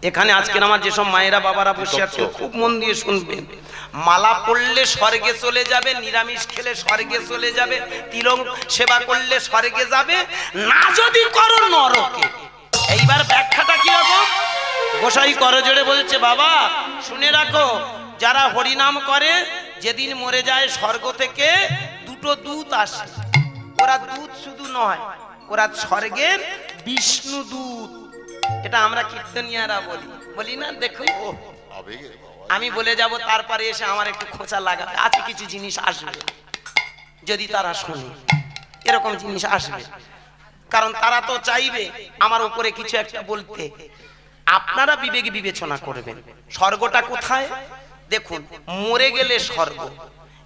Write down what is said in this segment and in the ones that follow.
এখানে আজকের আমার যেসব মায়েরা বাবারা বসে আছেন খুব মন দিয়ে শুনবেন। মালা পড়লে স্বর্গে চলে যাবে, নিরামিষ খেলে স্বর্গে চলে যাবে, তিলক সেবা করলে স্বর্গে যাবে, না যদি করো নরকে। এইবার ব্যাখ্যাটা কি রকম? গোসাই করজোড়ে বলছে, বাবা শুনে রাখো, যারা হরিনাম করে যেদিন মরে যায় স্বর্গ থেকে দুটো দূত আসে। ওরা দূত শুধু নয়, ওরা স্বর্গের বিষ্ণু দূত। এটা আমরা কীর্তনিয়ারা বলি না। দেখুন আমি বলে যাব, তারপরে এসে আমার একটু খোঁচা লাগাবে, আছে কিছু জিনিস আসবে যদি তারা শোনে, এরকম জিনিস আসবে। কারণ তারা তো চাইবে আমার উপরে কিছু একটা বলতে। আপনারা বিবেক বিবেচনা করবেন স্বর্গটা কোথায়। দেখুন মরে গেলে স্বর্গ।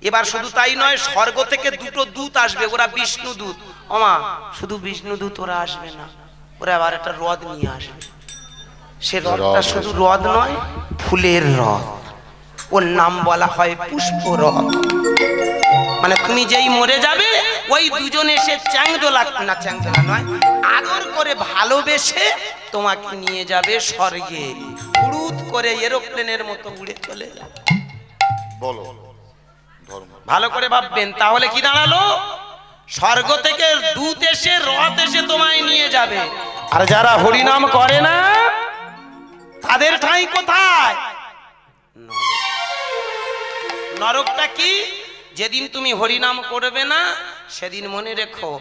এবার শুধু তাই নয়, স্বর্গ থেকে দুটো দূত আসবে, ওরা বিষ্ণু দূত। ওমা শুধু বিষ্ণু দূত ওরা আসবে না, ওরা আবার একটা হ্রদ নিয়ে আসবে। সে হ্রদটা শুধু হ্রদ নয়, ফুলের হ্রদ। ওর নাম বলা হয় পুষ্প হ্রদ। মানে তুমি যেই মরে যাবে ওই দুজন এসে চ্যাংদোলা নয়, আদর করে ভালোবেসে তোমাকে নিয়ে যাবে স্বর্গে। উড়ুত করে এরোপ্লেনের মতো উড়ে চলে যাবে। বলো ভালো করে ভাববেন, তাহলে কি দাঁড়ালো? স্বর্গ থেকে দূত এসে রথ এসে তোমায় নিয়ে যাবে। আর যারা হরিনাম করে না তাদের ঠাঁই কোথায়? নরকটা কি? যেদিন তুমি হরিনাম করবে না সেদিন মনে রেখো,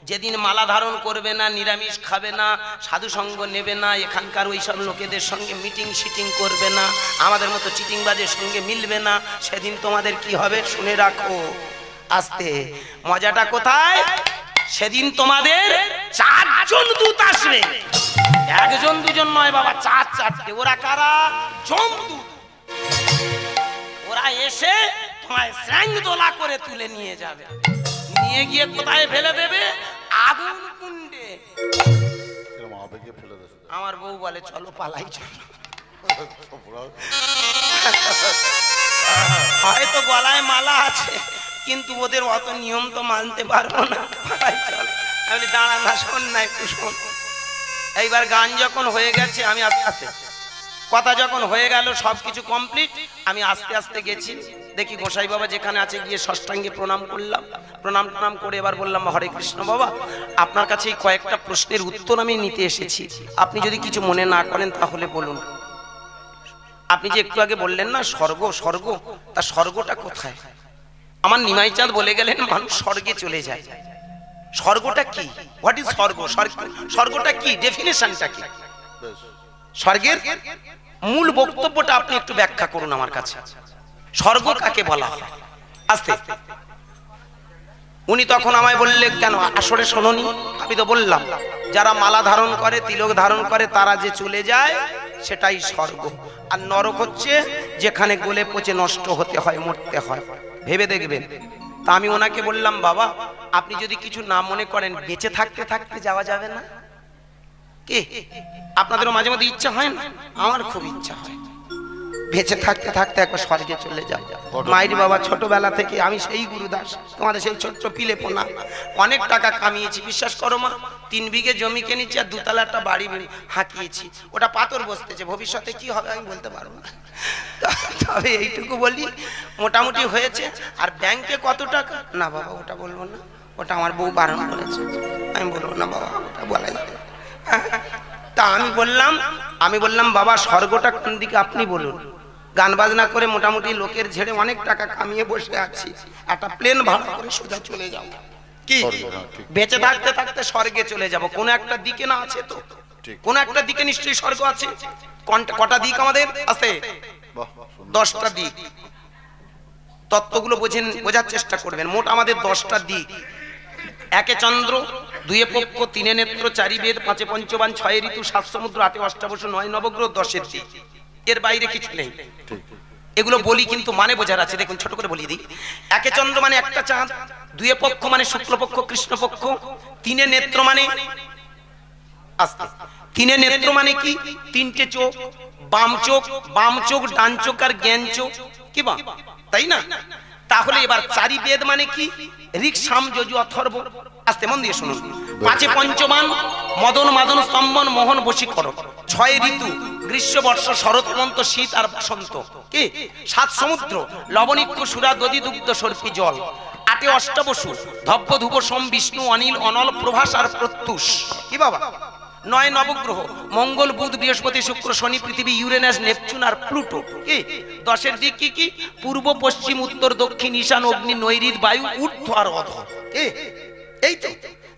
যেদিন মালা ধারণ করবে না, নিরামিষ খাবে না, সাধু সঙ্গ নেবে না, এখানকার ওই সব লোকেদের সঙ্গে মিটিং শিটিং করবে না, আমাদের মতো চিটিংবাজের সঙ্গে মিলবে না, সেদিন তোমাদের কি হবে শুনে রাখো। আস্তে মজাটা কোথায়? সেদিন তোমাদের চারজন দূত আসবে, একজন দুজন নয় বাবা, চারটে। ওরা কারা? যমদূত। ওরা এসে তোমায় স্যাংদোলা করে তুলে নিয়ে যাবে, নিয়ে গিয়ে কোথায় ফেলে দেবে? আগুন কুণ্ডে। আমার বউ বলে চলো পালাই, চলো। হয়তো গলায় মালা আছে কিন্তু ওদের অত নিয়ম তো মানতে পারবো না, পালাই চলো। আমি দাঁড়া না, শোন না একটু শোন। এইবার গান যখন হয়ে গেছে, আমি আস্তে আস্তে কথা যখন হয়ে গেল, সবকিছু কমপ্লিট, আমি আস্তে আস্তে গেছি। দেখি গোসাই বাবা যেখানে আছে গিয়ে ষষ্ঠাঙ্গে প্রণাম করলাম। প্রণাম করে এবার বললাম, হরে কৃষ্ণ বাবা, আপনার কাছে এই কয়েকটা প্রশ্নের উত্তর আমি নিতে এসেছি, আপনি যদি কিছু মনে না করেন তাহলে বলুন। আপনি যে একটু আগে বললেন না স্বর্গ, তা স্বর্গটা কোথায়? আমার নিমাই চাঁদ বলে গেলেন মানুষ স্বর্গে চলে যায়। স্বর্গটা কি? হোয়াট ইজ স্বর্গ? স্বর্গটা কি? ডেফিনেশনটা কি? স্বর্গের মূল বক্তব্যটা আপনি একটু ব্যাখ্যা করুন আমার কাছে। স্বর্গ কাকে বলা হয়? আস্তে। উনি তখন আমায় বললেন, কেন আসলে শোনোনি? আমি তো বললাম যারা মালা ধারণ করে, তিলক ধারণ করে, তারা যে চলে যায় সেটাই স্বর্গ। আর নরক হচ্ছে যেখানে গলে পচে নষ্ট হতে হয়, মরতে হয়। ভেবে দেখবেন। তা আমি ওনাকে বললাম, বাবা আপনি যদি কিছু না মনে করেন, বেঁচে থাকতে থাকতে যাওয়া যাবে না? কি আপনাদেরও মাঝে মাঝে ইচ্ছা হয় না? আমার খুব ইচ্ছা হয় বেঁচে থাকতে থাকতে একবার স্বর্গে চলে যাও। মাইরি বাবা ছোটবেলা থেকে আমি সেই গুরুদাস, তোমাদের সেই ছোট্ট পিলে পোনা, অনেক টাকা কামিয়েছি, বিশ্বাস করো মা। 3 বিঘে জমি কিনেছি আর 2 তলা একটা বাড়ি হাঁকিয়েছি। ওটা পাথর বসতেছে, ভবিষ্যতে কি হবে আমি বলতে পারবো না, তবে এইটুকু বলি মোটামুটি হয়েছে। আর ব্যাংকে কত টাকা? না বাবা ওটা বলবো না, ওটা আমার বউ বারণ করেছে, আমি বলবো না বাবা, ওটা বলাই না। তা আমি বললাম বাবা স্বর্গটা কোন দিকে আপনি বলুন। গান বাজনা করে মোটামুটি লোকের ঝেড়ে অনেক টাকা কামিয়ে বসে আছি, একটা প্লেন ভাড়া করে সোজা চলে যাও। কি বেঁচে থাকতে থাকতে স্বর্গে চলে যাব? কোন একটা দিকে না আছে তো? কোন একটা দিকে নিশ্চয়ই স্বর্গ আছে। কটা দিক আমাদের আছে? 10টা দিক। তত্ত্বগুলো বোঝার চেষ্টা করবেন। মোট আমাদের 10টা দিক। 1 চন্দ্র, 2 পক্ষ, 3 নেত্র, 4 বেদ, 5 পঞ্চবান, 6 ঋতু, 7 সমুদ্র, 8 অষ্টাবশ, 9 নবগ্রহ, 10 দিক। এর বাইরে কিছু নেই। এগুলো বলি কিন্তু মানে বোঝার আছে। দেখুন ছোট করে বলি দিই। 1 চন্দ্র মানে একটা চাঁদ, 2 পক্ষ মানে শুক্লপক্ষ কৃষ্ণপক্ষ, 3 নেত্র মানে আস্তে 3 নেত্র মানে কি? 3টে চোখ, বাম চোখ, ডান চোখ আর জ্ঞান চোখ, কি বা তাই না? তাহলে এবার 4 বেদ মানে কি? ঋক, সাম, যজু, অথর্ব। আস্তে মন দিয়ে শুনুন। পাঁচে পঞ্চমান, মদন মাদন স্তম্ভন মোহন বশীকরণ। ছয় ঋতু, গ্রীষ্ম বর্ষ শরৎ হেমন্ত শীত আর বসন্ত। কি? সাত সমুদ্র, লবণিক্ষ সুরা দধি দুগ্ধ সর্পি জল। আটে অষ্টবসু, ধব্য ধুব সোম বিষ্ণু অনিল অনল প্রভাস আর প্রত্যুষ। কি বাবা? নয় নবগ্রহ, মঙ্গল বুধ বৃহস্পতি শুক্র শনি পৃথিবী ইউরেনাস নেপচুন আর প্লুটো। কি? দশের দিক কি কি? পূর্ব পশ্চিম উত্তর দক্ষিণ ঈশান অগ্নি নৈঋত বায়ু ঊর্ধ্ব আর অধ। কি? এই তো।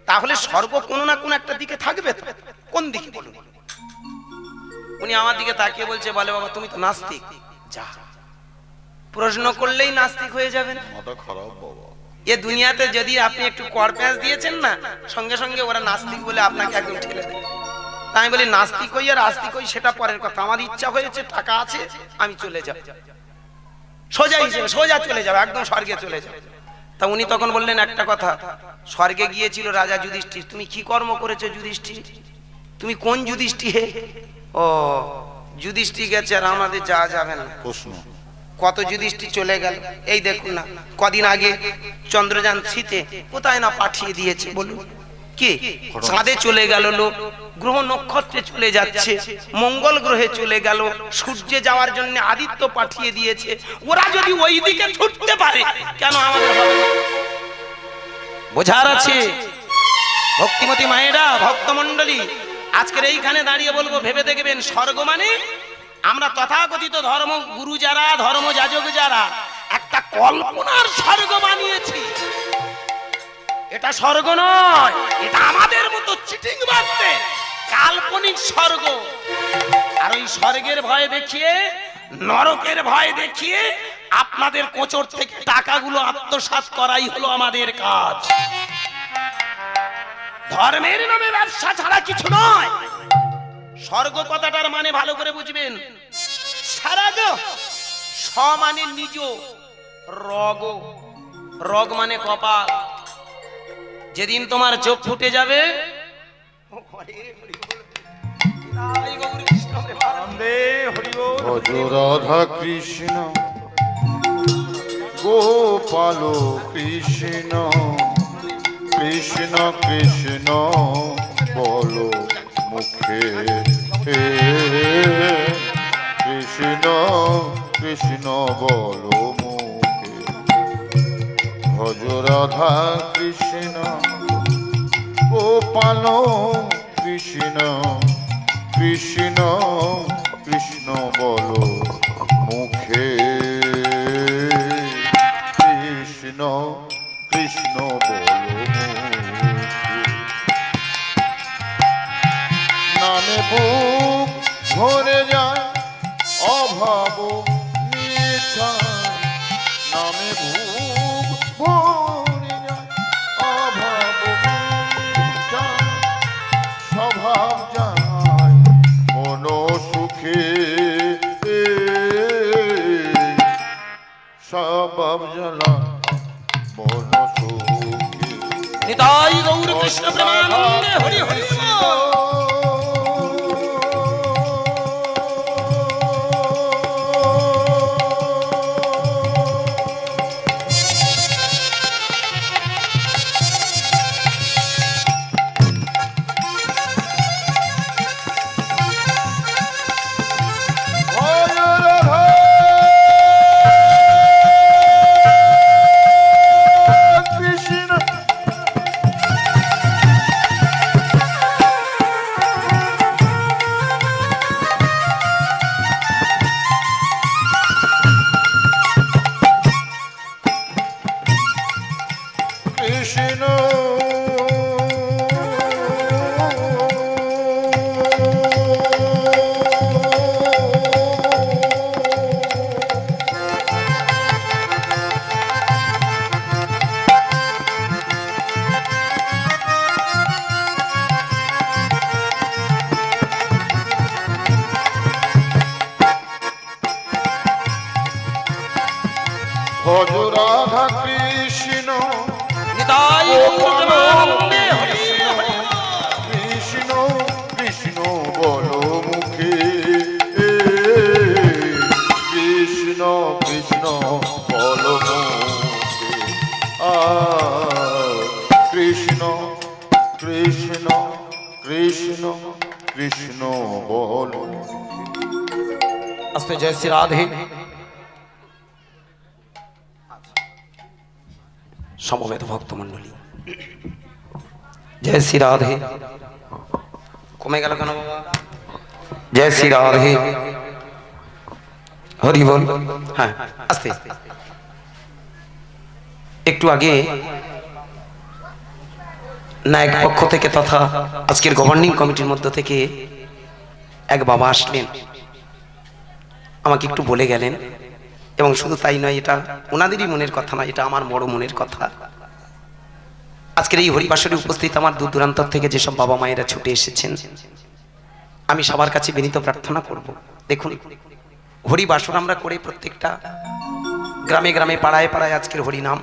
তাহলে স্বর্গ কোনো না কোনো একটা দিকে থাকবে তো। কোন দিকে বলুন? উনি আমার দিকে তাকিয়ে বলছে, বলে বাবা তুমি তো নাস্তিক। যা, প্রশ্ন করলেই নাস্তিক হয়ে যাবেন। মাথা খারাপ বাবা। এ দুনিয়াতে যদি আপনি একটু কর প্যাঁচ দিয়েছেন না, সঙ্গে সঙ্গে ওরা নাস্তিক বলে আপনাকে একদম ঠেলে দেয়। তাই বলি নাস্তিক হই আর আস্তিক হই সেটা পরের কথা। আমার ইচ্ছা হয়েছে, টাকা আছে, আমি চলে যাব, সোজা হিসেবে সোজা চলে যাবে, একদম স্বর্গে চলে যাবে। তা উনি তখন বললেন একটা কথা, স্বর্গে গিয়েছিল রাজা যুধিষ্ঠির। তুমি কি কর্ম করেছো যুধিষ্ঠির? তুমি কোন যুধিষ্ঠির? হে ও, যুধিষ্ঠির গেছে আর আমাদের যাওয়া যাবে না। প্রশ্ন, কত যুধিষ্ঠির চলে গেল। এই দেখুন না, কদিন আগে চন্দ্রযান শীতে কোথায় না পাঠিয়ে দিয়েছে বলুন। কি? চাঁদে চলে গেল লোক, গ্রহ নক্ষত্রে চলে যাচ্ছে, মঙ্গল গ্রহে চলে গেল, সূর্যে যাওয়ার জন্য আদিত্য পাঠিয়ে দিয়েছে। ওরা যদি ওই দিকে ছুটতে পারে, কেন আমাদের হবে? বোঝার আছে ভক্তিমতী মায়েরা, ভক্তমণ্ডলী, আজকের এইখানে দাঁড়িয়ে বলবো, ভেবে দেখবেন স্বর্গ মানে আমরা তথাকথিত ধর্ম গুরু যারা, ধর্ম যাজক যারা একটা কল্পনার স্বর্গ বানিয়েছি। এটা স্বর্গ নয়, এটা আমাদের মতো চিটিং মারতে কাল্পনিক স্বর্গ। আর ওই স্বর্গের ভয় দেখিয়ে, নরকের ভয় দেখিয়ে আপনাদের কোচর থেকে টাকাগুলো আত্মসাৎ করাই হলো আমাদের কাজ। ধর্মের নামে ব্যবসা ছাড়া কিছু নয়। স্বর্গ কথাটার মানে ভালো করে বুঝবেন। স্বর্গ স মানে নিজ, রগ, রগ মানে কপাল। যেদিন তোমার চোখ ফুটে যাবে, ভজ রাধা কৃষ্ণ গোপাল কৃষ্ণ, কৃষ্ণ কৃষ্ণ বলো মুখে, কৃষ্ণ কৃষ্ণ বলো মুখে। ভজ রাধা কৃষ্ণ গোপাল কৃষ্ণ, কৃষ্ণ কৃষ্ণ বলো মুখে, কৃষ্ণ কৃষ্ণ বলো মুখে। নামে বুক ভরে যায় অভাব মিঠা, নামে বুক ভরে যায় অভাব মিঠা, স্বভাব যায় মন সুখে, স্বভাব জ্বালা মন সুখে। নিতাই গৌর কৃষ্ণ প্রেমানন্দে হরি হরি। ভজ রাধা কৃষ্ণ নিতাই গৌর প্রেমানন্দে হরি হরি। কৃষ্ণ কৃষ্ণ বলো মুখে, কৃষ্ণ কৃষ্ণ বলো মুখে। কৃষ্ণ কৃষ্ণ আস্তে জয় শ্রী রাধে। সমবেত ভক্তমণ্ডলী, জয় শ্রী রাধে। কমে গেল কেন বাবা? জয় শ্রী রাধে, হরি বল। হ্যাঁ, আস্তে। একটু আগে নায়ক পক্ষ থেকে তথা আজকের গভর্নিং কমিটির মধ্য থেকে এক বাবা আসলেন, আমাকে একটু বলে গেলেন, এবং শুধু তাই নয়, এটা ওনাদেরই মনের কথা নয়, এটা আমার বড় মনের কথা। আজকের এই হরিবাসরে উপস্থিত আমার দূর দূরান্তর থেকে যেসব বাবা মায়েরা ছুটে এসেছেন, আমি সবার কাছে বিনীত প্রার্থনা করব। দেখুন, হরিবাসর আমরা করে প্রত্যেকটা গ্রামে গ্রামে পাড়ায় পাড়ায় আজকের হরিনাম।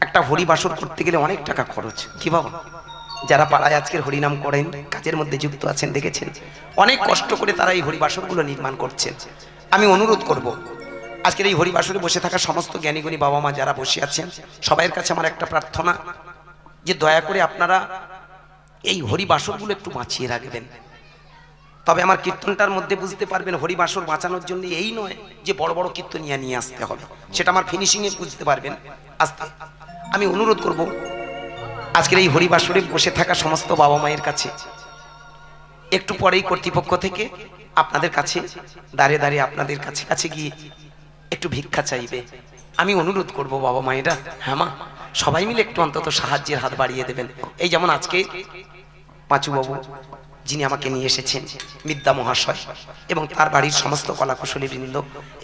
একটা হরিবাসর করতে গেলে অনেক টাকা খরচ, কি বাবা? যারা পাড়ায় আজকের হরিনাম করেন, কাজের মধ্যে যুক্ত আছেন, দেখেছেন অনেক কষ্ট করে তারা এই হরিবাসরগুলো নির্মাণ করছেন। আমি অনুরোধ করব, আজকের এই হরিবাসরে বসে থাকা সমস্ত জ্ঞানীগুণী বাবা মা যারা বসে আছেন, সবাইয়ের কাছে আমার একটা প্রার্থনা, যে দয়া করে আপনারা এই হরিবাসরগুলো একটু বাঁচিয়ে রাখবেন। তবে আমার কীর্তনটার মধ্যে বুঝতে পারবেন, হরিবাসর বাঁচানোর জন্য এই নয় যে বড় বড় কীর্তনিয়া নিয়ে আসতে হবে, সেটা আমার ফিনিশিংয়ে বুঝতে পারবেন। আস্তে আমি অনুরোধ করব, আজকের এই হরিবাসরে বসে থাকা সমস্ত বাবা মায়ের কাছে একটু পরেই কর্তৃপক্ষ থেকে আপনাদের কাছে দাঁড়িয়ে দাঁড়িয়ে আপনাদের কাছে কাছে গিয়ে একটু ভিক্ষা চাইবে। আমি অনুরোধ করব বাবা মায়েরা, হ্যাঁ মা, সবাই মিলে একটু অন্তত সাহায্যের হাত বাড়িয়ে দেবেন। এই যেমন আজকে পাঁচু বাবু যিনি আমাকে নিয়ে এসেছেন, বিদ্যা মহাশয় এবং তার বাড়ির সমস্ত কলাকুশলী বৃন্দ,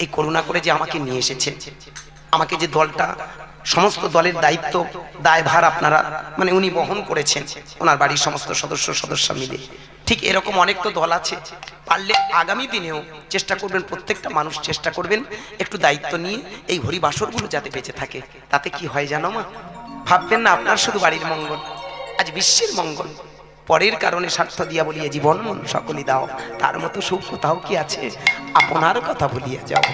এই করুণা করে যে আমাকে নিয়ে এসেছেন, আমাকে যে দলটা, সমস্ত দলের দায়িত্ব দায়ভার আপনারা মানে উনি বহন করেছেন, ওনার বাড়ির সমস্ত সদস্য মিলে। ঠিক এরকম অনেক তো দল আছে, পারলে আগামী দিনেও চেষ্টা করবেন, প্রত্যেকটা মানুষ চেষ্টা করবেন একটু দায়িত্ব নিয়ে এই হরিবাসরগুলো যাতে বেঁচে থাকে। তাতে কি হয় জানো মা? ভাববেন না আপনার শুধু বাড়ির মঙ্গল, আজ বিশ্বের মঙ্গল। পরের কারণে স্বার্থ দিয়া বলিয়া জীবন মন সকলই দাও, তার মতো সুখ কোথাও কি আছে? আপনার কথা ভুলিয়া যাও।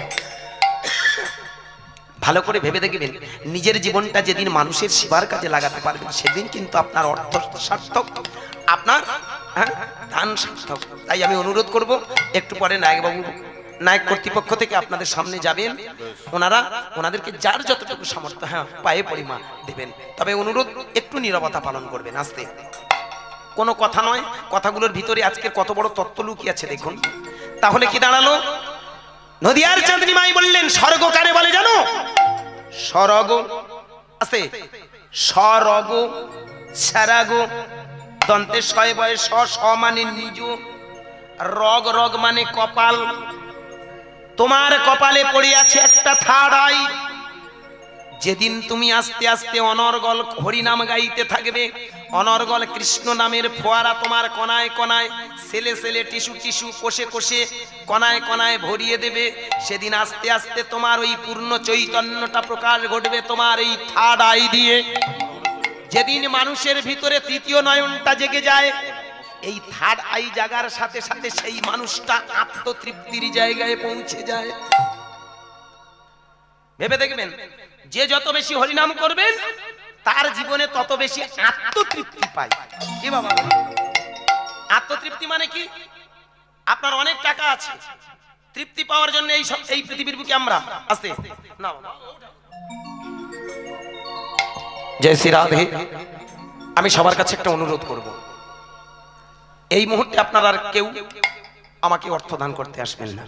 ভালো করে ভেবে দেখবেন, নিজের জীবনটা যেদিন মানুষের সেবার কাজে লাগাতে পারবেন, সেদিন কিন্তু আপনার অর্থ সার্থক, আপনার দান সার্থক। তাই আমি অনুরোধ করব, একটু পরে নায়কবাবু, নায়ক কর্তৃপক্ষ থেকে আপনাদের সামনে যাবেন, ওনাদেরকে যার যতটুকু সামর্থ্য, হ্যাঁ, পায়ে পরিমাণ দেবেন। তবে অনুরোধ, একটু নীরবতা পালন করবেন, আস্তে। কোনো কথা নয়, কথাগুলোর ভিতরে আজকে কত বড় তত্ত্ব লুকিয়ে আছে দেখুন। তাহলে কি দাঁড়ালো? নদিয়ার চাঁদনী মাই বললেন, স্বর্গ কারে বলে জানো? স্বর্গ, আস্তে, স্বর্গ, স্বর্গ, দন্তে শয় বয় স, স মানে নিজ, রগ, রগ মানে কপাল। তোমার কপালে পড়ে আছে একটা থার্ড আই। যেদিন তুমি আস্তে আস্তে অনর্গল হরিনাম গাইতে থাকবে, অনর্গল কৃষ্ণ নামের ফোয়ারা তোমার কণায় কণায়, সেলে সেলে, টিস্যু টিস্যু, কোষে কোষে, কণায় কণায় ভরিয়ে দেবে, সেদিন আস্তে আস্তে তোমার ওই পূর্ণ চৈতন্যটা প্রকাশ ঘটবে তোমার এই থার্ড আই দিয়ে। যেদিন মানুষের ভিতরে তৃতীয় নয়নটা জেগে যায়, এই থার্ড আই জাগার সাথে সাথে সেই মানুষটা আত্মতৃপ্তির জায়গায় পৌঁছে যায়। ভেবে দেখবেন, যে যত বেশি হরিনাম করবেন তার জীবনে তত বেশি আত্মতৃপ্তি পায়। কি বাবা? আত্মতৃপ্তি মানে কি? আপনার অনেক টাকা আছে, তৃপ্তি পাওয়ার জন্য এই পৃথিবীর বুকে আমরা আস্তে না। জয় শ্রী রাধে। আমি সবার কাছে একটা অনুরোধ করব, এই মুহূর্তে আপনারা আর কেউ আমাকে অর্থ দান করতে আসবেন না।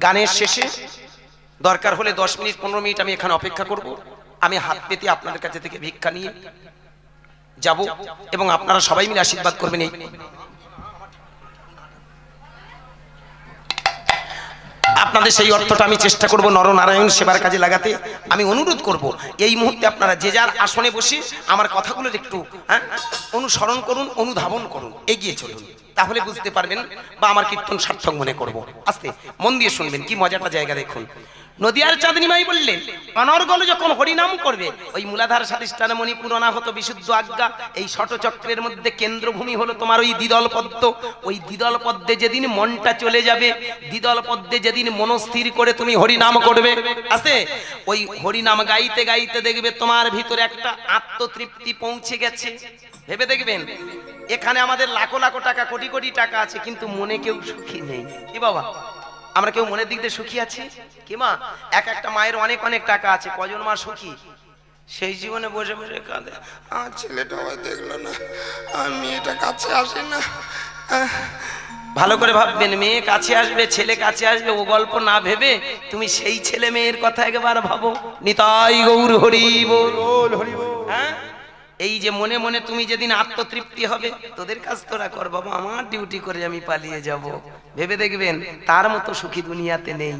গানের শেষে দরকার হলে 10 মিনিট 15 মিনিট আমি এখানে অপেক্ষা করব। আমি হাত পেতে আপনাদের কাছে থেকে ভিক্ষা নিয়ে যাব এবং আপনারা সবাই মিলে আশীর্বাদ করবেন। এই আপনাদের সেই অর্থটা আমি চেষ্টা করব নরনারায়ণ সেবার কাজে লাগাতে। আমি অনুরোধ করব, এই মুহূর্তে আপনারা যে যার আসনে বসে আমার কথাগুলোর একটু অনুসরণ করুন, অনুধাবন করুন, এগিয়ে চলুন, তাহলে বুঝতে পারবেন বা আমার কীর্তন সার্থক মনে করব। আস্তে মন দিয়ে শুনবেন, কি মজাটা জায়গা দেখুন। নদিয়ার চাঁদনী মাই বললেন, অনর্গল যখন হরিনাম করবে, ওই মূলাধার সাধিষ্ঠান মণিপুর অনাহত বিশুদ্ধ আজ্ঞা, এই ষটচক্রের মধ্যে কেন্দ্রভূমি হলো তোমার ওই দ্বিদল পদ্ম। ওই দ্বিদল পদ্মে যেদিন মনটা চলে যাবে, দ্বিদল পদ্মে যেদিন মনস্থির করে তুমি হরিনাম করবে, আছে ওই হরিনাম গাইতে গাইতে দেখবে তোমার ভিতরে একটা আত্মতৃপ্তি পৌঁছে গেছে। ভেবে দেখবেন, এখানে আমাদের লাখো লাখো টাকা, কোটি কোটি টাকা আছে, কিন্তু মনে কেউ সুখী নেই। কি বাবা? আমরা কেউ মনের দিক দিয়ে সুখী আছি কি মা? এক একটা মায়ের অনেক অনেক টাকা আছে, কজন মা সুখী? সেই জীবনে বসে বসে কাঁদে, আমার ছেলেটা আমায় দেখলো না, আমার মেয়েটা কাছে আসে না। ভালো করে ভাববেন, মেয়ে কাছে আসবে, ছেলে কাছে আসবে, ও গল্প না ভেবে তুমি সেই ছেলে মেয়ের কথা একবার ভাবো। নিতাই গৌর হরি বল। হ্যাঁ, এই যে মনে মনে তুমি যেদিন আত্মতৃপ্তি হবে, তোদের কাজ তোরা কর বাবা, আমার ডিউটি করে আমি পালিয়ে যাব, ভেবে দেখবেন তার মতো সুখী দুনিয়াতে নেই।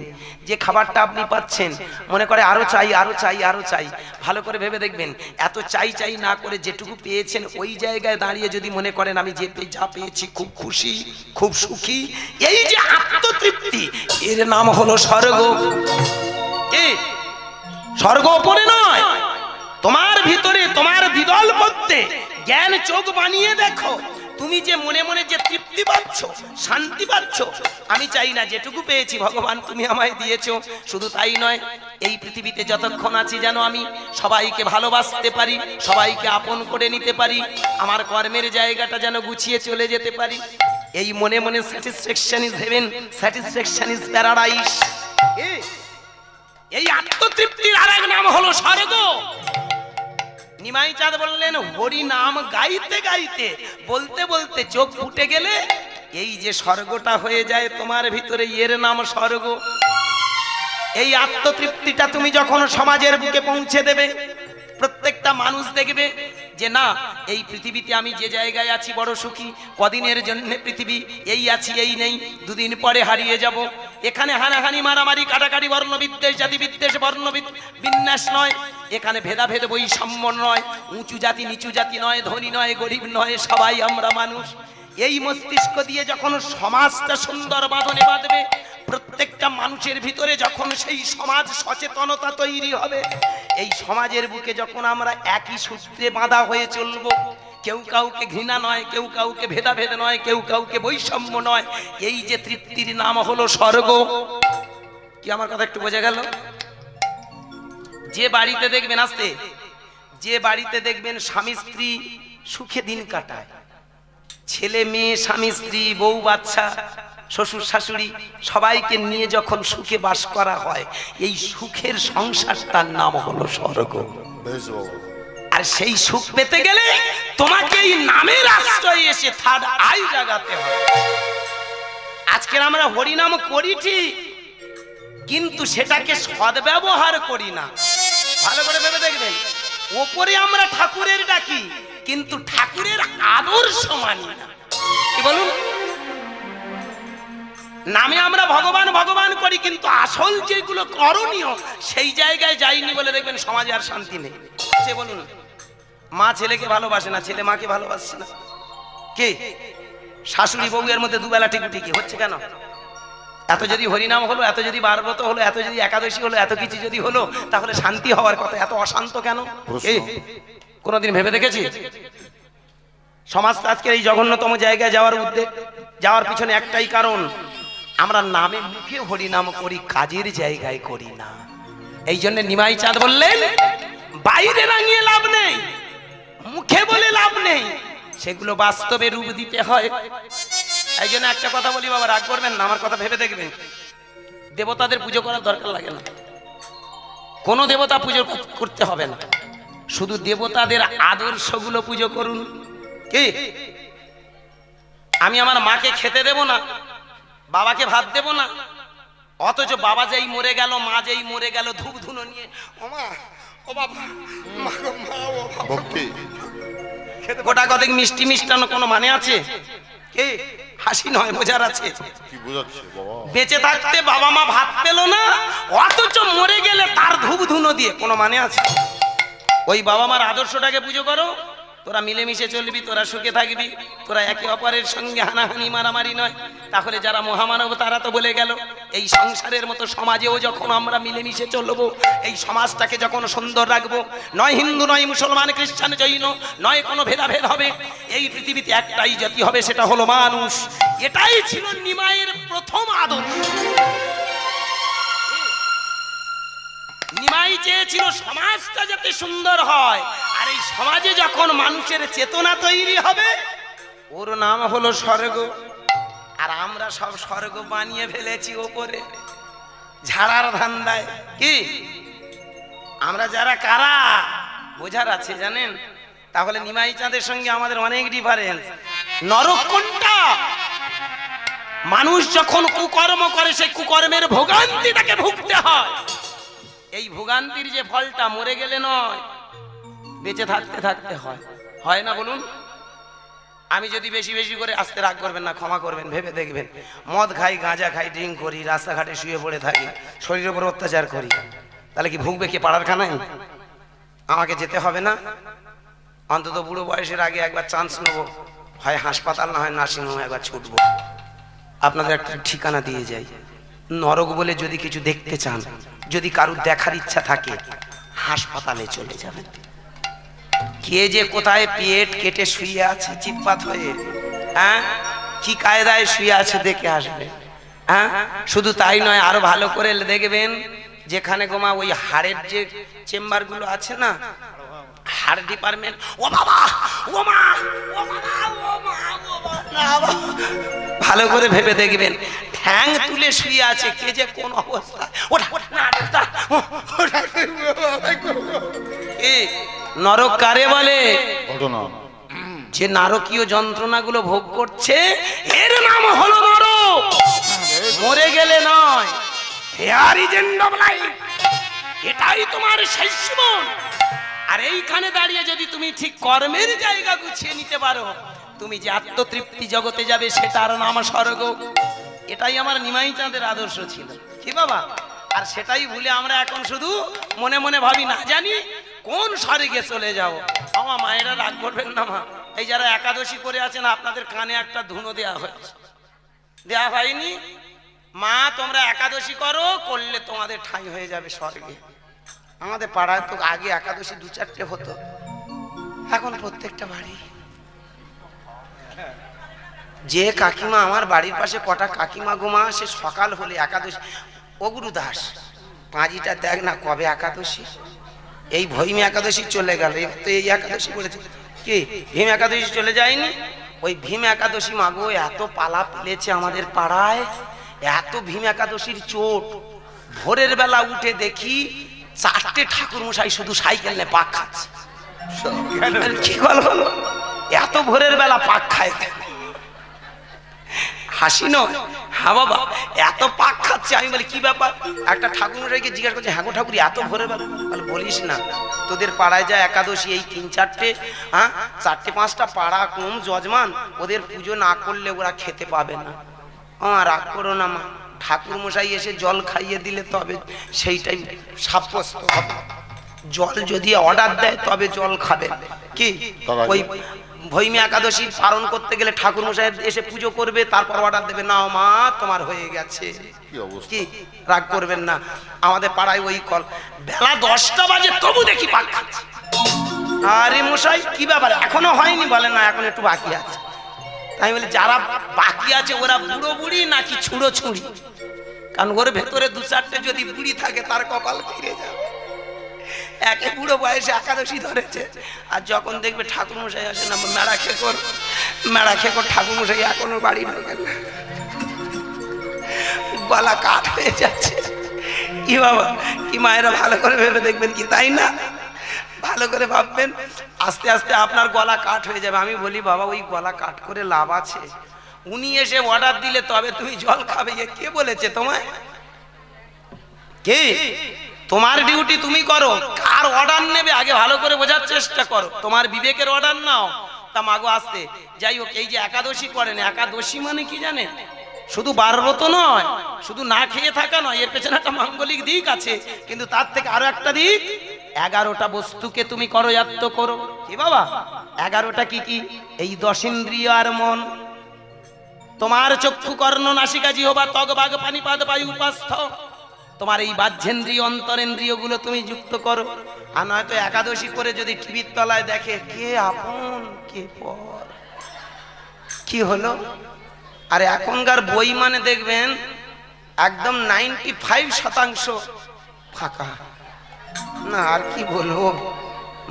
যে খাবারটা আপনি পাচ্ছেন, মনে করে আরো চাই আরো চাই আরো চাই, ভালো করে ভেবে দেখবেন এত চাই চাই না করে যেটুকু পেয়েছেন ওই জায়গায় দাঁড়িয়ে যদি মনে করেন আমি যা পেয়েছি খুব খুশি খুব সুখী, এই যে আত্মতৃপ্তি, এর নাম হলো স্বর্গ। কি স্বর্গ ওপরে নয়, তোমার ভিতরে, তোমার দ্বিদল পড়তে জ্ঞান চোখ বানিয়ে দেখো, তুমি যে মনে মনে যে তৃপ্তি পাচ্ছ, শান্তি পাচ্ছ। আমি চাই না, যেটুকু পেয়েছি ভগবান তুমি আমায় দিয়েছো, শুধু তাই নয়, এই পৃথিবীতে যতক্ষণ আছি যেন আমি সবাইকে ভালোবাসতে পারি, সবাইকে আপন করে নিতে পারি, আমার কর্মের জায়গাটা যেন গুছিয়ে চলে যেতে পারি। এই মনে মনে satisfaction is haven, satisfaction is paradise. এই আত্মতৃপ্তির আরেক নাম হলো স্বর্গ। নিমাই চাঁদ বললেন, হরি নাম গাইতে গাইতে, বলতে বলতে চোখ ফুটে গেলে এই যে স্বর্গটা হয়ে যায় তোমার ভিতরে, এর নাম স্বর্গ। এই আত্মতৃপ্তিটা তুমি যখন সমাজের বুকে পৌঁছে দেবে, প্রত্যেকটা মানুষ দেখবে যে না, এই পৃথিবীতে আমি যে জায়গায় আছি বড় সুখী, কদিনের জন্য পৃথিবী, এই আছি এই নেই, দুদিন পরে হারিয়ে যাব। এখানে হানাহানি মারামারি কাটাকাটি, বর্ণ বিদ্বেষ, জাতি বিদ্বেষ, বর্ণ বিন্যাস নয়, এখানে ভেদাভেদ বৈষম্য নয়, উঁচু জাতি নিচু জাতি নয়, ধনী নয় গরিব নয়, সবাই আমরা মানুষ। এই মস্তিষ্ক দিয়ে যখন সমাজটা সুন্দর বাঁধনে বাঁধবে, প্রত্যেকটা মানুষের ভিতরে যখন সেই সমাজ সচেতনতা তৈরি হবে, এই সমাজের বুকে যখন আমরা একই সূত্রে বাঁধা হয়ে চলবো, কেউ কাউকে ঘৃণা নয়, কেউ কাউকে ভেদাভেদ নয়, কেউ কাউকে বৈষম্য নয়, এই যে তৃপ্তির নাম হলো স্বর্গ। কি আমার কথা একটু বোঝা গেল? যে বাড়িতে দেখবেন, আসতে, যে বাড়িতে দেখবেন স্বামী স্ত্রী সুখে দিন কাটায়, ছেলে মেয়ে স্বামী স্ত্রী বউ বাচ্চা শ্বশুর শাশুড়ি সবাইকে নিয়ে যখন সুখে বাস করা হয়, এই সুখের সংসারটার নাম হলো স্বর্গ। আর সেই সুখ পেতে গেলে তোমাকে এই নামের আশ্রয়ে এসে থার্ড আই জাগাতে হয়। আজকের আমরা হরিনাম করি ঠিক, কিন্তু সেটাকে সদ্ব্যবহার করি না। ভালো করে ভেবে দেখবেন, ওপরে আমরা ঠাকুরের ডাকি, কিন্তু ঠাকুরের আদর্শ মানি না। কি বলুন? নামে আমরা ভগবান ভগবান করি, কিন্তু আসল যেগুলো করণীয় সেই জায়গায় যাইনি বলে দেখবেন সমাজে আর শান্তি নেই। সে বলুন, মা ছেলেকে ভালোবাসে না, ছেলে মাকে ভালোবাসছে না, কে? শাশুড়ি বউয়ের মধ্যে দুবেলা টিকি হচ্ছে কেন? এত যদি হরিনাম হলো, এত যদি বারব্রত হলো, এত যদি একাদশী হলো, এত কিছু যদি হলো, তাহলে শান্তি হওয়ার কথা, এত অশান্ত কেন? কোনদিন ভেবে দেখেছি? সমাজটা আজকের এই জঘন্যতম জায়গায় যাওয়ার পিছনে একটাই কারণ, আমরা নামে মুখে হরিনাম করি, কাজের জায়গায় করি না। এই জন্য নিমাই চাঁদ বললেন, বাইরে রাঙিয়ে লাভ নেই, মুখে বলে লাভ নেই, সেগুলো বাস্তবে রূপ দিতে হয়। এই জন্য একটা কথা বলি বাবা, রাগ করবেন না, আমার কথা ভেবে দেখবেন, দেবতাদের পুজো করার দরকার লাগে না, কোনো দেবতা পুজো করতে হবে না, শুধু দেবতাদের আদর্শগুলো পুজো করুন। কি? আমি আমার মাকে খেতে দেব না, বাবাকে ভাত দেব না, অথচ বাবা যেই মরে গেল, মা যেই মরে গেল, ধূপ ধুনো নিয়ে ও মা, ও বাবা, মা গো মা, ও ভক্তি গোটা কতক মিষ্টি মিষ্টান্ন কোনো মানে আছে? কে? হাসি নয়, বোঝার আছে। কি বোঝাচ্ছে বাবা? বেঁচে থাকতে বাবা মা ভাত পেল না, অথচ মরে গেলে তার ধূপ ধুনো দিয়ে কোনো মানে আছে? ওই বাবা মার আদর্শটাকে পুজো করো, তোরা মিলেমিশে চলবি, তোরা সুখে থাকবি, তোরা একে অপরের সঙ্গে হানাহানি মারামারি নয়। তাহলে যারা মহামানব তারা তো বলে গেল, এই সংসারের মতো সমাজেও যখন আমরা মিলেমিশে চলবো, এই সমাজটাকে যখন সুন্দর রাখবো, নয় হিন্দু নয় মুসলমান খ্রিস্টান জৈন নয়, কোনো ভেদাভেদ হবে, এই পৃথিবীতে একটাই জাতি হবে, সেটা হলো মানুষ। এটাই ছিল নিমাইয়ের প্রথম আদর্শ। নিমাই চেয়েছিল সমাজটা যাতে সুন্দর হয়, আর এই সমাজে যখন মানুষের চেতনা তৈরি হবে, ওর নাম হলো স্বর্গ। আর আমরা সব স্বর্গ বানিয়ে ফেলেছি ওপরে ঝাড়ার ধান্দায়। কি আমরা যারা কারা বোঝার আছে জানেন? তাহলে নিমাই চাঁদের সঙ্গে আমাদের অনেক ডিফারেন্স। নরক কোনটা? মানুষ যখন কুকর্ম করে সেই কুকর্মের ভোগান্তি তাকে ভুগতে হয়। এই ভোগান্তির যে ফলটা মরে গেলে নয়, বেঁচে থাকতে থাকতে হয়। হয় না বলুন? আমি যদি বেশি বেশি করে, আসতে রাগ করবেন না, ক্ষমা করবেন, ভেবে দেখবেন, মদ খাই, গাঁজা খাই, ড্রিঙ্ক করি, রাস্তাঘাটে শুয়ে পড়ে থাকি, শরীরের উপর অত্যাচার করি, তাহলে কি ভুগবে কে? পাড়ার খানায় আমাকে যেতে হবে না? অন্তত বুড়ো বয়সের আগে একবার চান্স নেবো, হয় হাসপাতাল না হয় নার্সিংহোমে একবার ছুটবো। আপনাদের একটা ঠিকানা দিয়ে যাই, নরক বলে যদি কিছু দেখতে চান, যদি কারুর দেখার ইচ্ছা থাকে, হাসপাতালে চলে যাবেন। কে যে কোথায় পেট কেটে শুয়ে আছে চিৎপাত হয়ে, হ্যাঁ, কি কায়দায় শুয়ে আছে দেখে আসবে। হ্যাঁ, শুধু তাই নয়, আরো ভালো করে দেখবেন, যেখানে গোমা ওই হাড়ের যে চেম্বার গুলো আছে না, হাড় ডিপার্টমেন্ট, ও বাবা, ও মা, ও বাবা, ও মা, ও বাবা, না বাবা, ভালো করে ভেবে দেখবেন, ঠ্যাং তুলে শুয়ে আছে, কে যে কোন অবস্থা। ওটা না, নরক কারে বলে? যে নারকীয় যন্ত্রণাগুলো ভোগ করছে এর নাম হলো নরক। মরে গেলে নয়, hair is end of life, এটাই তোমার শেষ জীবন। আর এইখানে দাঁড়িয়ে যদি তুমি ঠিক কর্মের জায়গা গুছিয়ে নিতে পারো, তুমি যে আত্মতৃপ্তি জগতে যাবে, সেটার নাম স্বর্গ। এটাই আমার নিমাই চাঁদের আদর্শ ছিল। কি বাবা? আর সেটাই ভুলে আমরা এখন শুধু মনে মনে ভাবি, না জানি কোন স্বর্গে চলে যাও। আমার মায়েরা রাগ করবেন না মা, এই যারা একাদশী করে আছেন, আপনাদের কানে একটা ধুনো দেয়া হয়েছে, দেয়া হয়নি? মা তোমরা একাদশী করো, করলে তোমাদের ঠাঁই হয়ে যাবে স্বর্গে। আমাদের পাড়ায় তো আগে একাদশী 2-4টে হতো, এখন প্রত্যেকটা বাড়ি। যে কাকিমা, আমার বাড়ির পাশে কটা কাকিমা গোমা, সে সকাল হলে একাদশী, ও গুরু দাস পাঁজিটা দেখ না কবে একাদশী। এই ভৈমী একাদশী চলে গেল, তো এই একাদশী করেছে কি? ভীম একাদশী চলে যায়নি? ওই ভীম একাদশী মাগো এত পালা পেলেছে আমাদের পাড়ায়, এত ভীম একাদশীর চোট। ভোরের বেলা উঠে দেখি 4টে ঠাকুর মশাই শুধু সাইকেল নিয়ে পাক খাচ্ছে। কি হলো? এত ভোরের বেলা পাক খায়, হাসি নয়। হ্যাঁ বাবা, এত পাক খাচ্ছে। আমি বলি কি ব্যাপার? একটা ঠাকুর মশাইকে জিজ্ঞাসা করছে, হ্যাঁ গো ঠাকুর এত ভোরের বেলা? বলিস না, তোদের পাড়ায় যা একাদশী, এই 3-4টে, হ্যাঁ 4-5টা পাড়া কম যজমান, ওদের পুজো না করলে ওরা খেতে পাবে না। রাগ করো না মা, ঠাকুর মশাই এসে জল খাইয়ে দিলে তবে সেইটাই সাব্যস্ত হবে। জল যদি অর্ডার দেয় তবে জল খাবে। কি ওই ভৈমী একাদশী পালন করতে গেলে ঠাকুর মশাই এসে পুজো করবে, তারপর অর্ডার দেবে, নাও মা তোমার হয়ে গেছে। কি রাগ করবেন না, আমাদের পাড়ায় ওই কল, বেলা 10টা বাজে তবু দেখি পাক খাচ্ছে। আরে মশাই কি ব্যাপার, এখনো হয়নি? বলে না, এখন একটু বাকি আছে। তাই বলি যারা বাকি আছে ওরা বুড়ো বুড়ি নাকি ছুঁড়ো ছুঁড়ি? কারণ ওর ভেতরে 2-4টে যদি বুড়ি থাকে তার কপাল ফিরে যাবে। একে বুড়ো বয়সে একাদশী ধরেছে, আর যখন দেখবে ঠাকুর মশাই আসে না, মেড়া খেকর ঠাকুর মশাই এখনো বাড়ি ঢোকেন না, গলা কাঠ হয়ে যাচ্ছে। কি বাবা, কি মায়েরা ভালো করে ভেবে দেখবেন, কি তাই না? ভালো করে ভাববেন, আস্তে আস্তে আপনার গলা কাঠ হয়ে যাবে। আমি বলি বাবা, ওই গলা কাঠ করে লাভ আছে? উনি এসে অর্ডার দিলে তবে তুমি জল খাবে। কে বলেছে তোমায়? কে? তোমার ডিউটি তুমি করো, কার অর্ডার নেবে আগে ভালো করে বোঝার চেষ্টা করো। তোমার বিবেকের অর্ডার নাও। তা মাগো আসতে যাই হোক, এই যে একাদশী করেন, একাদশী মানে কি জানেন? শুধু বারব্রত নয়, শুধু না খেয়ে থাকা নয়, এর পেছনে একটা মাঙ্গলিক দিক আছে, কিন্তু তার থেকে আরো একটা দিক, 11টা বস্তুকে তুমি করয়াত্ত করো। কি বাবা? 11টা কি কি? এই 10 ইন্দ্রিয় আর মন, তোমার চক্ষু কর্ণ নাসিকা জিহ্বা ত্বক বাগ পানিপাদ বায়ু উপাস্থ, তোমার এই বাহ্যেন্দ্রিয় অন্তরেন্দ্রিয় গুলো তুমি যুক্ত করো। আর নয়তো একাদশী করে যদি টিভির তলায় দেখে কে আপন কে পর, কি হলো? আর এখনকার বই মানে দেখবেন একদম 95% ফাঁকা। না আর কি বলবো,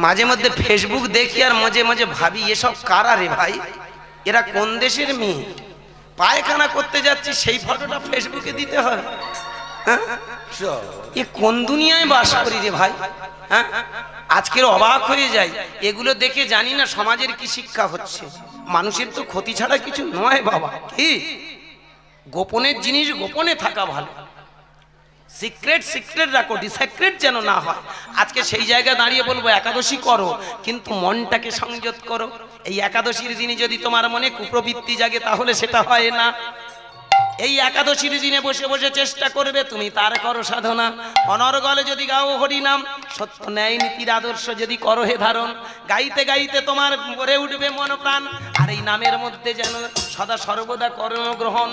মাঝে মধ্যে ফেসবুক দেখি আর মাঝে মাঝে ভাবি, এসব কারা রে ভাই? এরা কোন দেশের মেয়ে? পায়খানা করতে যাচ্ছি সেই ফটোটা ফেসবুকে দিতে হয়? হ্যাঁ, এ কোন দুনিয়ায় বাস করি রে ভাই? হ্যাঁ, আজকের অবাক হয়ে যাই, এগুলো দেখে জানি না সমাজের কি শিক্ষা হচ্ছে। মানুষের তো ক্ষতি ছাড়া কিছু নয় বাবা। কি গোপনের জিনিস গোপনে থাকা ভালো, সিক্রেট সিক্রেট রাখো, ডিসিক্রেট যেন না হয়। আজকে সেই জায়গায় দাঁড়িয়ে বলবো একাদশী করো, কিন্তু মনটাকে সংযত করো। এই একাদশীর দিনে যদি তোমার মনে কুপ্রবৃত্তি জাগে তাহলে সেটা হয় না। এই একাদশীর দিনে বসে বসে চেষ্টা করবে তুমি তার করো সাধনা। অনর্গলে যদি গাও হরি নাম, সত্য ন্যায় নীতির আদর্শ যদি করো হে ধারণ, গাইতে গাইতে তোমার ভরে উঠবে মন প্রাণ। আর এই নামের মধ্যে যেন সদা সর্বদা কর্ম গ্রহণ,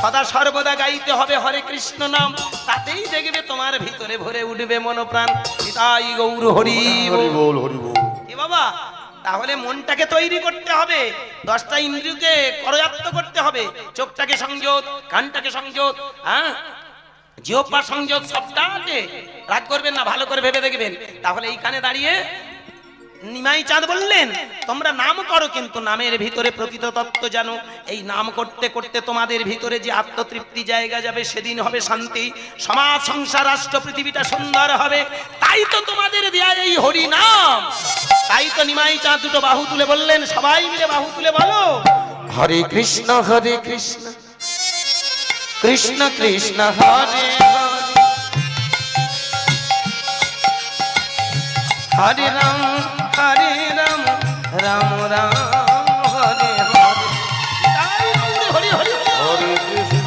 সদা সর্বদা গাইতে হবে হরে কৃষ্ণ নাম, তাতেই দেখবে তোমার ভিতরে ভরে উঠবে মন প্রাণ। তাই গৌর হরি হরি বল হরি বল। কি বাবা, তাহলে মনটাকে তৈরি করতে হবে, 10টা ইন্দ্রিয়কে করয়াত্ত করতে হবে। চোখটাকে সংযত, কানটাকে সংযত, হ্যাঁ, জিহ্বা সংযত, সবটাকে রাগ করবেন না, ভালো করে ভেবে দেখবেন। তাহলে এইখানে দাঁড়িয়ে নিমাই চাঁদ বললেন তোমরা নাম করো, কিন্তু নামের ভিতরে প্রকৃত তত্ত্ব জানো। এই নাম করতে করতে তোমাদের ভিতরে যে আত্মতৃপ্তি জায়গা যাবে, সেদিন হবে শান্তি, সমাজ সংসার রাষ্ট্র পৃথিবীটা সুন্দর হবে। তাই তো তোমাদের দেয়া এই হরি নাম। তাই তো নিমাই চাঁদ দুটো বাহু তুলে বললেন, সবাই মিলে বাহু তুলে বলো হরে কৃষ্ণ কৃষ্ণ কৃষ্ণ হরে হরে রাম রাম রাম হরে হরে। তাই হরি হরি হরি। হরে কৃষ্ণ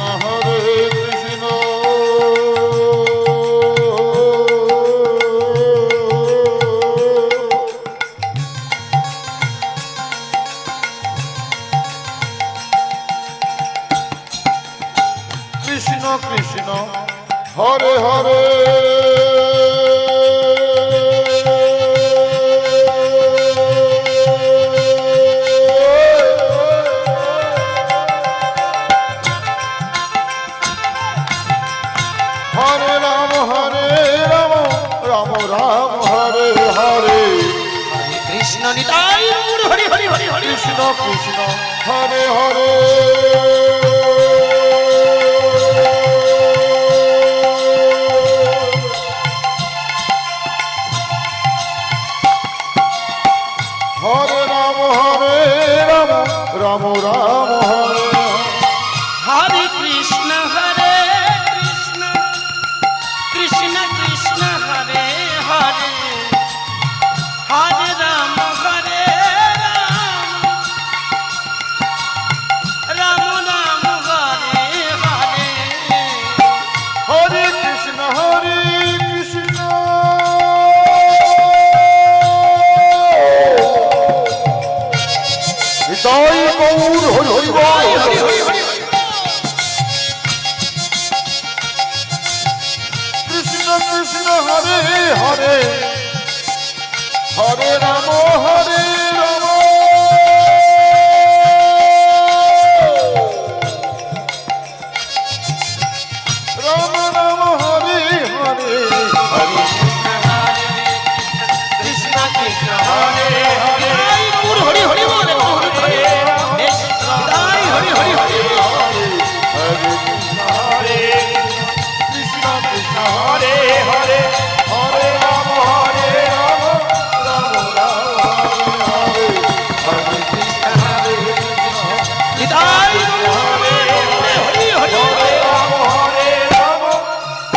কৃষ্ণ কৃষ্ণ হরে হরে। হরে রাম রাম রাম হরে হরে। কৃষ্ণ নিতাই গৌর হরি হরি হরি হরি। কৃষ্ণ কৃষ্ণ হরে হরে। হরে রাম রাম রাম হরে হরে কৃষ্ণ কৃষ্ণ কৃষ্ণ হরে হরে। হরে রাম রাম রাম হরে হরে। হরে কৃষ্ণ হৃদয় গৌর হরি হরি বল। হরি হরি হরি। কৃষ্ণ কৃষ্ণ হরে হরে। হরে রাম রাম রাম হরে হরে। হরে কৃষ্ণ কৃষ্ণ হরে হরে। গৌর হরি হরি বলে গৌর হরি তাই হরি হরি হরি। হরে কৃষ্ণ কৃষ্ণ হরে হরে। হরে রাম রাম রাম হরে হরে। কৃষ্ণ হরে তাই হরি হরি হরি।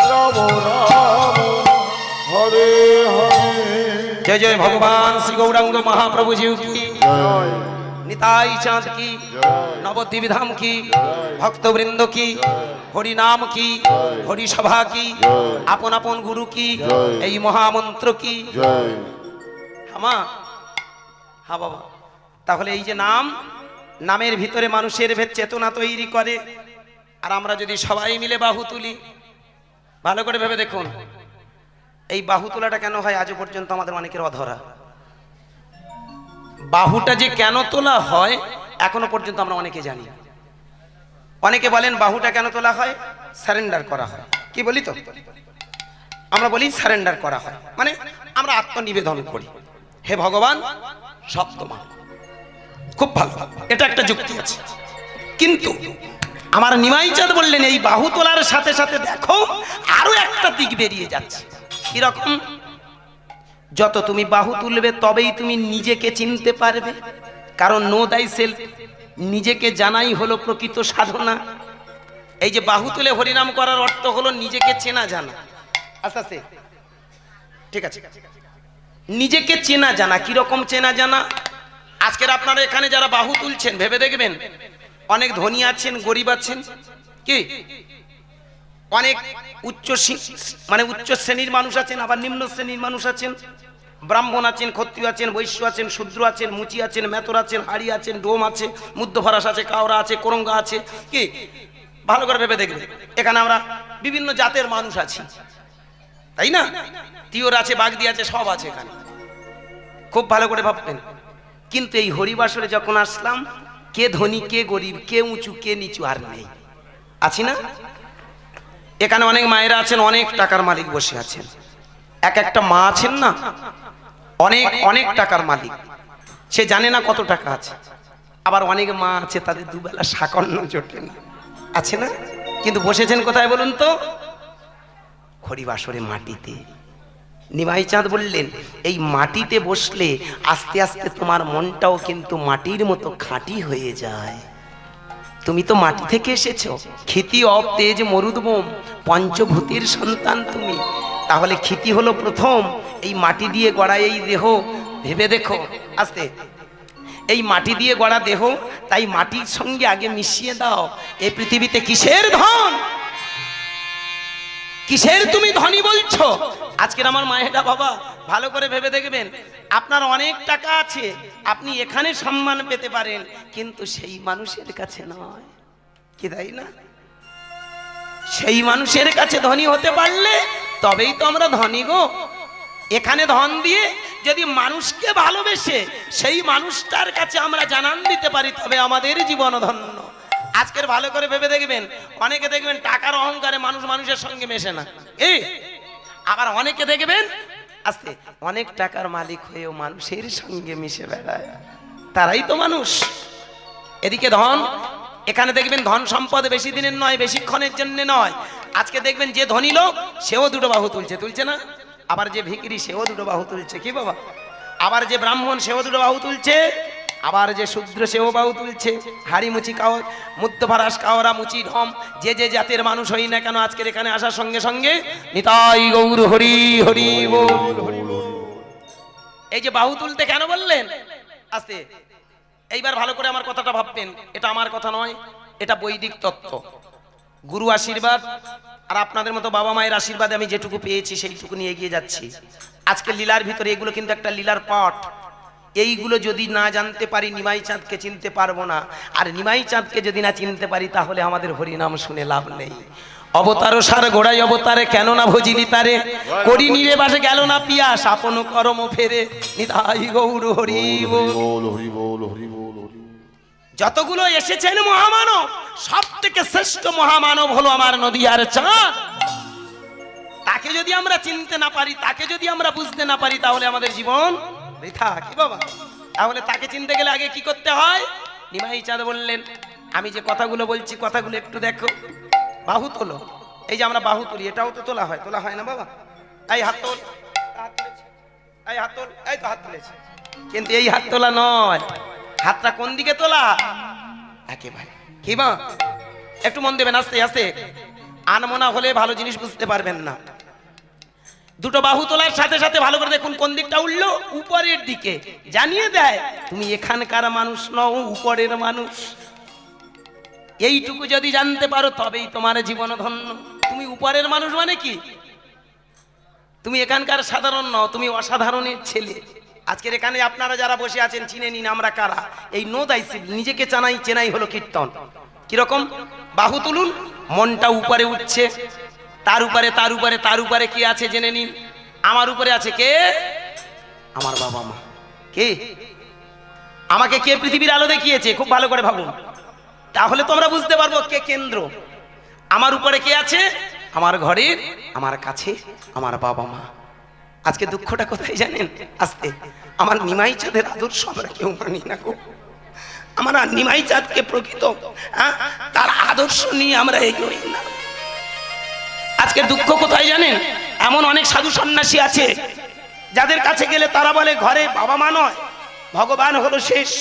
রাম রাম হরে হরে। जय जय भगवान श्री गौरांग महाप्रभु जी की, জয় निताई चांद की, জয় नवद्वीप धाम की, भक्तवृंद की, हरि नाम की, हरि सभा की, अपन अपन गुरु की, এই মহামন্ত্র की জয়। হামা। হ্যাঁ বাবা, তাহলে এই যে নাম, নামের ভিতরে মানুষের ভেদ চেতনা তৈরি করে। আর আমরা যদি সবাই মিলে বাহু তুলি, ভালো করে ভেবে দেখুন এই বাহু তোলাটা কেন হয় আজও পর্যন্ত আমাদের অনেকের অধরা। বাহুটা যে কেন তোলা হয় এখনো পর্যন্ত আমরা অনেকে জানি। অনেকে বলেন বাহুটা কেন তোলা হয়, সারেন্ডার করা হয়। কি বলি তো আমরা বলি সারেন্ডার করা হয়, মানে আমরা আত্মনিবেদন করি, হে ভগবান সব তোমার। খুব ভালো, এটা একটা যুক্তি আছে। কিন্তু আমার নিমাই চাঁদ বললেন এই বাহু তোলার সাথে সাথে দেখো আরো একটা দিক বেরিয়ে যাচ্ছে। কিরকম? যত তুমি বাহু তুলবে তবেই তুমি নিজেকে চিনতে পারবে, কারণ নো দাই সেলফ, নিজেকে জানাই হলো প্রকৃত সাধনা। এই যে বাহু তুলে হরিনাম করার অর্থ হলো নিজেকে চেনা জানা। আস্তে আস্তে, ঠিক আছে, নিজেকে চেনা জানা। কিরকম চেনা জানা? আজকের আপনারা এখানে যারা বাহু তুলছেন ভেবে দেখবেন, অনেক ধনী আছেন, গরিব আছেন, কি অনেক উচ্চ উচ্চ শ্রেণীর মানুষ আছেন, আবার নিম্ন শ্রেণীর মানুষ আছেন, ব্রাহ্মণ আছেন, ক্ষত্রিয় আছেন, বৈশ্য আছেন, শূদ্র আছেন, মুচি আছেন, মেতর আছেন, হাড়ি আছেন, ডোম আছে, মধ্যফরাস আছে, কাওড়া আছে, কোরঙ্গা আছে। কি ভালো করে ভেবে দেখবেন, এখানে আমরা বিভিন্ন জাতের মানুষ আছি, তাই না? তিওর আছে, বাগদি আছে, সব আছে এখানে। খুব ভালো করে ভাববেন। কিন্তু এই হরিবাসরে যখন আসলাম, কে ধনী কে গরিব, কে উঁচু কে নিচু আর নেই, আছি না? এখানে অনেক মায়েরা আছেন, অনেক টাকার মালিক বসে আছেন। এক একটা মা আছেন না, অনেক অনেক টাকার মালিক, সে জানে না কত টাকা আছে। আবার অনেক মা আছে তাদের দুবেলা শাকন্ন জোটে না, আছে না? কিন্তু বসেছেন কোথায় বলুন তো? হরিবাসরে মাটিতে। নিমাই চাঁদ বললেন এই মাটিতে বসলে আস্তে আস্তে তোমার মনটাও কিন্তু মাটির মতো খাঁটি হয়ে যায়। তুমি তো মাটি থেকে এসেছো, ক্ষিতি অব তেজ মরুদ্বোম, পঞ্চভূতির সন্তান তুমি। তাহলে ক্ষিতি হলো প্রথম, এই মাটি দিয়ে গড়া এই দেহ। ভেবে দেখো আস্তে, এই মাটি দিয়ে গড়া দেহ, তাই মাটির সঙ্গে আগে মিশিয়ে দাও। এই পৃথিবীতে কিসের ধন, কিসের তুমি ধনী বলছো? আজকের আমার মায়েরা বাবা ভালো করে ভেবে দেখবেন, আপনার অনেক টাকা আছে, আপনি এখানে সম্মান পেতে পারেন, কিন্তু সেই মানুষের কাছে নয়, কি তাই না? সেই মানুষের কাছে ধনী হতে পারলে তবেই তো আমরা ধনী গো। এখানে ধন দিয়ে যদি মানুষকে ভালোবেসে সেই মানুষটার কাছে আমরা জানান দিতে পারি, তবে আমাদের জীবন ধন্য। আজকের ভালো করে ভেবে দেখবেন, অনেকে দেখবেন টাকার অহংকারে মানুষ মানুষের সঙ্গে মেশে না, এই আবার অনেকে দেখবেন আস্তে অনেক টাকার মালিক হয়েও মানুষের সঙ্গে মিশে বেড়ায়, তারাই তো মানুষ। এদিকে ধন, এখানে দেখবেন ধন সম্পদ বেশি দিনের নয়, বেশিক্ষণের জন্য নয়। আজকে দেখবেন যে ধনী লোক সেও দুটো বাহু তুলছে, তুলছে না? আবার যে ভিখিরি সেও দুটো বাহু তুলছে, কি বাবা? আবার যে ব্রাহ্মণ সেও দুটো বাহু তুলছে, আবার যে শূদ্র সেও বাহু তুলছে। হাড়ি মুচি কাও, মধ্যফরাস কাওরা মুচি ঢম, যে যে জাতের মানুষ হই না কেন, আজকের এখানে আসার সঙ্গে সঙ্গে নিতাই গৌর হরি হরি বল। এই যে বাহু তুলতে কেন বললেন? আস্তে, এইবার ভালো করে আমার কথাটা ভাববেন, এটা আমার কথা নয়, এটা বৈদিক তত্ত্ব, গুরু আশীর্বাদ আর আপনাদের মতো বাবা মায়ের আশীর্বাদে আমি যেটুকু পেয়েছি সেইটুকু নিয়ে এগিয়ে যাচ্ছি। আজকে লীলার ভিতরে এগুলো কিন্তু একটা লীলার পাঠ। এইগুলো যদি না জানতে পারি নিমাই চাঁদকে চিনতে পারবো না, আর নিমাই চাঁদকে যদি না চিনতে পারি তাহলে আমাদের হরিনাম শুনে লাভ নেই। অবতার সার গোড়াই অবতারে, কেন না ভজিলি তারে, করি নিরে বাসে গেল না পিয়াস, আপন করম ফেরে, নিতাই গৌর হরি বল। হরি বল, হরি বল, হরি বল। যতগুলো এসেছেন মহামানব, সব থেকে শ্রেষ্ঠ মহামানব হলো আমার নদিয়ার চাঁদ। তাকে যদি আমরা চিনতে না পারি, তাকে যদি আমরা বুঝতে না পারি, তাহলে আমাদের জীবন বৃথা, কি বাবা? তাহলে তাকে চিনতে গেলে আগে কি করতে হয়? নিমাই চাঁদ বললেন আমি যে কথাগুলো বলছি কথাগুলো একটু দেখো। বাহু তোলো, এই যে আমরা বাহু তুলি, এটাও তো তোলা হয়, তোলা হয় না বাবা? এই হাত তোল, এই হাত তোল, এই তো হাত তুলেছে, কিন্তু এই হাত তোলা নয়। হাতটা কোন দিকে তোলা? একেবারে, কি মা? একটু মন দেবেন, আস্তে আস্তে, আনমনা হলে ভালো জিনিস বুঝতে পারবেন না। দুটো বাহু তোলার সাথে সাথে ভালো করে দেখুন কোন দিকটা উঠলো, উপরের দিকে, জানিয়ে দেয় তুমি এখানকার মানুষ নও, উপরের মানুষ। এইটুকু যদি জানতে পারো তবেই তোমার জীবন ধন্য। তুমি উপরের মানুষ মানে কি? তুমি এখানকার সাধারণ নও, তুমি অসাধারণের ছেলে। আজকের এখানে আপনারা যারা বসে আছেন চিনে নিন আমরা কারা। এই নো দাইসিব, নিজেকে জানাই চেনাই হলো কীর্তন। কিরকম? বাহু তুলুন, মনটা উপরে উঠছে, তার উপরে তার উপরে তার উপরে কি আছে জেনে নিন। আমার উপরে আছে কে? আমার বাবা মা। কে? আমাকে কে পৃথিবীর আলো দেখিয়েছে? খুব ভালো করে ভাবুন, তাহলে তোমরা বুঝতে পারবো কে কেন্দ্র। আমার উপরে কে আছে? আমার ঘরের, আমার কাছে আমার বাবা মা। আজকে দুঃখটা কোথায় জানেন? আস্তে, আমার নিমাই চাঁদের আদর্শ আমরা কেউ মানি না গো। আমরা নিমাই চাঁদকে প্রকৃত তার আদর্শ নিয়ে আমরা এগোই না। আজকে দুঃখ কোথায় জানেন? এমন অনেক সাধু সন্ন্যাসী আছে যাদের কাছে গেলে তারা বলে ঘরে বাবা মা নয়, ভগবান হলো শেষ।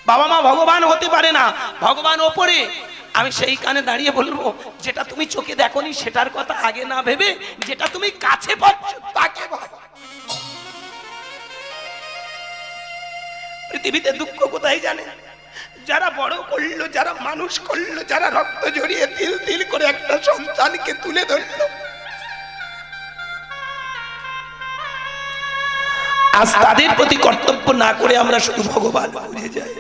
বাবা মা ভগবান হতে পারে না, ভগবান ওপরে। আমি সেই কানে দাঁড়িয়ে বলবো, যেটা তুমি চোখে দেখোনি সেটার কথা আগে না ভেবে যেটা তুমি কাছে পাচ্ছ তাকে ভাবো। পৃথিবীতে দুঃখ কোথায় জানেন? যারা বড় করলো, যারা মানুষ করলো, যারা রক্ত জড়িয়ে তিল তিল করে একটা সন্তানকে তুলে ধরলো, আজ তাদের প্রতি কর্তব্য না করে আমরা শুধু ভগবান খুঁজে যাই।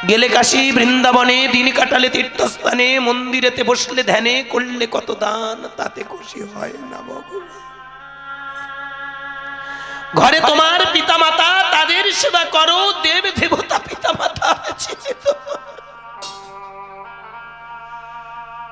গেলে কাশী বৃন্দাবনে, দিন কাটালে তীর্থস্থানে, মন্দিরেতে বসলে ধ্যানে, করলে কত দান, তাতে খুশি হয় না ভগবান। ঘরে তোমার পিতা মাতা, তাদের সেবা করো, দেব দেবতা পিতা মাতা আছে তোমার।